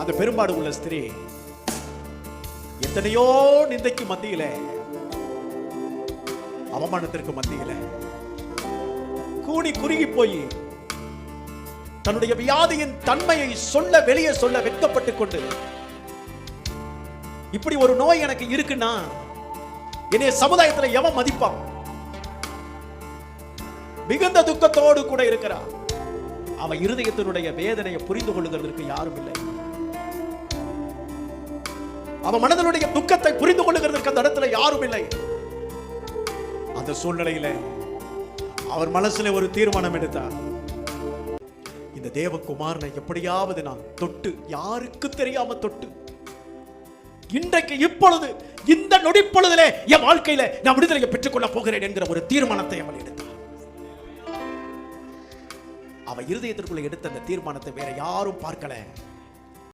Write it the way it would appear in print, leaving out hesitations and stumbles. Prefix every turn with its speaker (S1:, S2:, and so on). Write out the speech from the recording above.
S1: அந்த பெரும்பாடு உள்ள ஸ்திரீ எத்தனையோ நிந்தைக்கு மத்தியில, அவமானத்திற்கு மத்தியில கூனி குறுகி போய் தன்னுடைய வியாதியின் தன்மையை வெளியே சொல்ல வெட்கப்பட்டு கொண்டு, இப்படி ஒரு நோய் எனக்கு இருக்குன்னா என்னைய சமுதாயத்தில் எவன் மதிப்பான்? மிகுந்த துக்கத்தோடு கூட இருக்கிறார். அவ இருதயத்தினுடைய வேதனையை புரிந்து கொள்ளுகிறதற்கு யாரும் இல்லை. அவ மனதனுடைய துக்கத்தை புரிந்து கொள்ளுகிறதற்கு அந்த இடத்துல யாரும் இல்லை. அந்த சூழ்நிலையில அவர் மனசுல ஒரு தீர்மானம் எடுத்தார். இந்த தேவகுமாரனை எப்படியாவது நான் தொட்டு, யாருக்கு தெரியாம தொட்டு, இன்றைக்கு இப்பொழுது இந்த நொடிப்பொழுதிலே என் வாழ்க்கையில நான் விடுதலையை பெற்றுக்கொள்ள போகிறேன் என்கிற ஒரு தீர்மானத்தை அவள் எடுத்தார். அவ இருதயத்திற்குள்ள எடுத்த அந்த தீர்மானத்தை வேற யாரும் பார்க்கல.